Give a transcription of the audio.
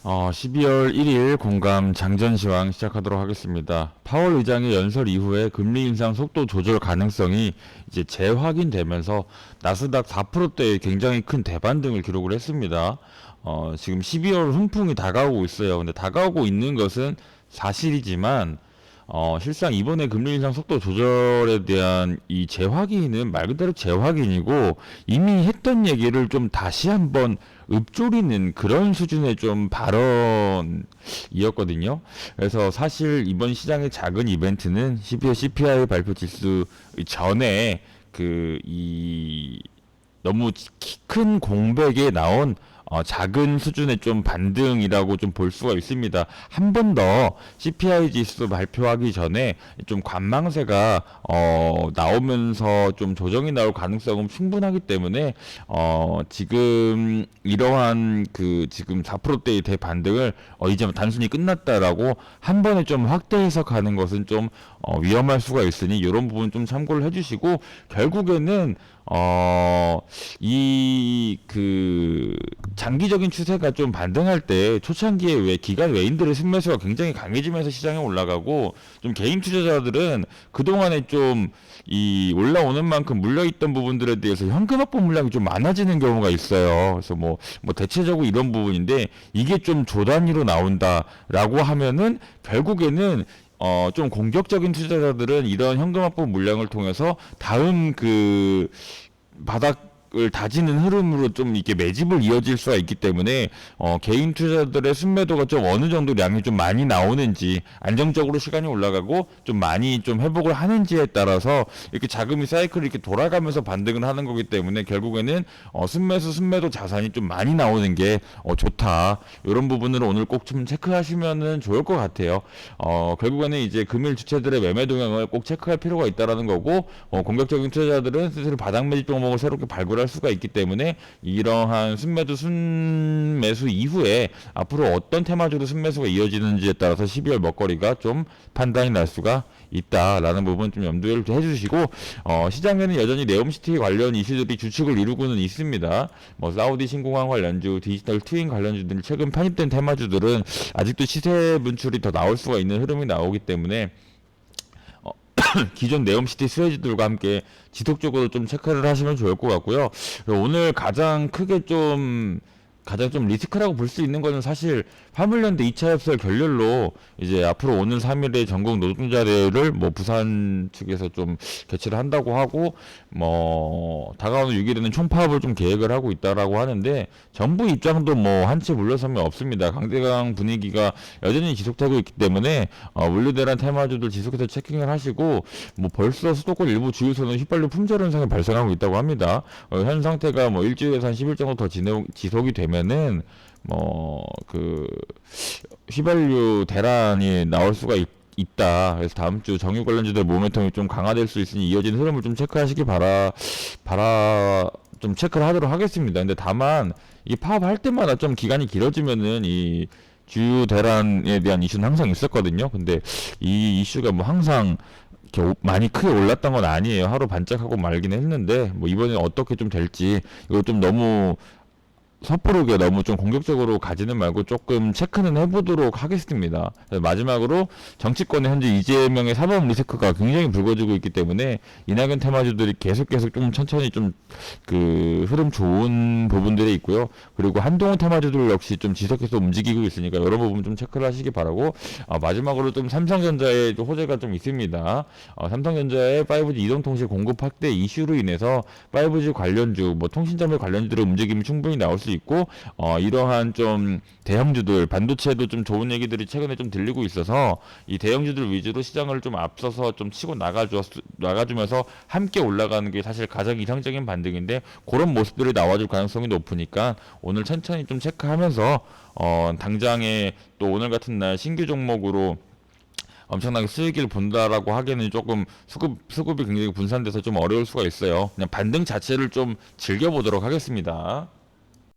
12월 1일 공감 장전시황 시작하도록 하겠습니다. 파월 의장의 연설 이후에 금리 인상 속도 조절 가능성이 이제 재확인되면서 나스닥 4%대의 굉장히 큰 대반등을 기록을 했습니다. 지금 12월 훈풍이 다가오고 있어요. 근데 다가오고 있는 것은 사실이지만 실상 이번에 금리 인상 속도 조절에 대한 이 재확인은 말 그대로 재확인이고 이미 했던 얘기를 좀 다시 한번 읊조리는 그런 수준의 좀 발언이었거든요. 그래서 사실 이번 시장의 작은 이벤트는 12월 CPI 발표 지수 전에 너무 큰 공백에 나온 작은 수준의 좀 반등이라고 좀 볼 수가 있습니다. 한 번 더 CPI 지수 발표하기 전에 좀 관망세가 나오면서 좀 조정이 나올 가능성은 충분하기 때문에 지금 이러한 지금 4%대의 대반등을 이제 단순히 끝났다라고 한 번에 좀 확대 해석하는 것은 좀 위험할 수가 있으니 이런 부분 좀 참고를 해주시고 결국에는 장기적인 추세가 좀 반등할 때 초창기에 왜 기관 외인들의 순매수가 굉장히 강해지면서 시장에 올라가고 좀 개인 투자자들은 그동안에 좀 이 올라오는 만큼 물려있던 부분들에 대해서 현금 확보 물량이 좀 많아지는 경우가 있어요. 그래서 뭐 대체적으로 이런 부분인데 이게 좀 조단위로 나온다라고 하면은 결국에는 좀 공격적인 투자자들은 이런 현금 확보 물량을 통해서 다음 바닥을 다지는 흐름으로 좀 이렇게 매집을 이어질 수가 있기 때문에 개인 투자들의 순매도가 좀 어느 정도 량이 좀 많이 나오는지 안정적으로 시간이 올라가고 좀 많이 좀 회복을 하는지에 따라서 이렇게 자금이 사이클이 이렇게 돌아가면서 반등을 하는 거기 때문에 결국에는 순매도 자산이 좀 많이 나오는 게 좋다. 이런 부분을 오늘 꼭 좀 체크하시면은 좋을 것 같아요. 결국에는 이제 금일 주체들의 매매 동향을 꼭 체크할 필요가 있다라는 거고 공격적인 투자자들은 스스로 바닥 매집 종목을 새롭게 발굴할 수가 있기 때문에 이러한 순매수 이후에 앞으로 어떤 테마주로 순매수가 이어지는지에 따라서 12월 먹거리가 좀 판단이 날 수가 있다라는 부분 좀 염두에 해주시고 시장에는 여전히 네옴시티 관련 이슈들이 주축을 이루고는 있습니다. 사우디 신공항 관련주, 디지털 트윈 관련주들 최근 편입된 테마주들은 아직도 시세 분출이 더 나올 수가 있는 흐름이 나오기 때문에 기존 네옴시티 수혜주들과 함께 지속적으로 좀 체크를 하시면 좋을 것 같고요. 오늘 가장 좀 리스크라고 볼 수 있는 거는 사실 화물연대 2차 협상 결렬로 이제 앞으로 오는 3일에 전국 노동자대회를 부산 측에서 좀 개최를 한다고 하고 다가오는 6일에는 총파업을 좀 계획을 하고 있다라고 하는데 정부 입장도 한치 물러섬이 없습니다. 강대강 분위기가 여전히 지속되고 있기 때문에 물류대란 테마주들 지속해서 체킹을 하시고 벌써 수도권 일부 주유소는 휘발유 품절 현상이 발생하고 있다고 합니다. 현 상태가 일주일에서 한 10일 정도 더 지속이 되면은 휘발유 대란이 나올 수가 있다. 그래서 다음 주 정유 관련주들 모멘텀이 좀 강화될 수 있으니 이어진 흐름을 좀 체크하시기 좀 체크를 하도록 하겠습니다. 근데 다만 이 파업할 때마다 좀 기간이 길어지면은 이 주유 대란에 대한 이슈는 항상 있었거든요. 근데 이 이슈가 항상 이렇게 많이 크게 올랐던 건 아니에요. 하루 반짝하고 말긴 했는데 이번에 어떻게 좀 될지 이거 좀 너무 섣부르게 너무 좀 공격적으로 가지는 말고 조금 체크는 해보도록 하겠습니다. 마지막으로 정치권의 현재 이재명의 사법 리스크가 굉장히 불거지고 있기 때문에 이낙연 테마주들이 계속 좀 천천히 좀 흐름 좋은 부분들이 있고요. 그리고 한동훈 테마주들 역시 좀 지속해서 움직이고 있으니까 여러 부분 좀 체크를 하시기 바라고 마지막으로 좀 삼성전자의 호재가 좀 있습니다. 삼성전자의 5G 이동통신 공급 확대 이슈로 인해서 5G 관련주, 통신점의 관련주들의 움직임이 충분히 나올 수 있고 이러한 좀 대형주들 반도체도 좀 좋은 얘기들이 최근에 좀 들리고 있어서 이 대형주들 위주로 시장을 좀 앞서서 좀 치고 나가주면서 함께 올라가는 게 사실 가장 이상적인 반등인데 그런 모습들이 나와줄 가능성이 높으니까 오늘 천천히 좀 체크하면서 당장에 또 오늘 같은 날 신규 종목으로 엄청나게 수익을 본다라고 하기에는 조금 수급이 굉장히 분산돼서 좀 어려울 수가 있어요. 그냥 반등 자체를 좀 즐겨보도록 하겠습니다.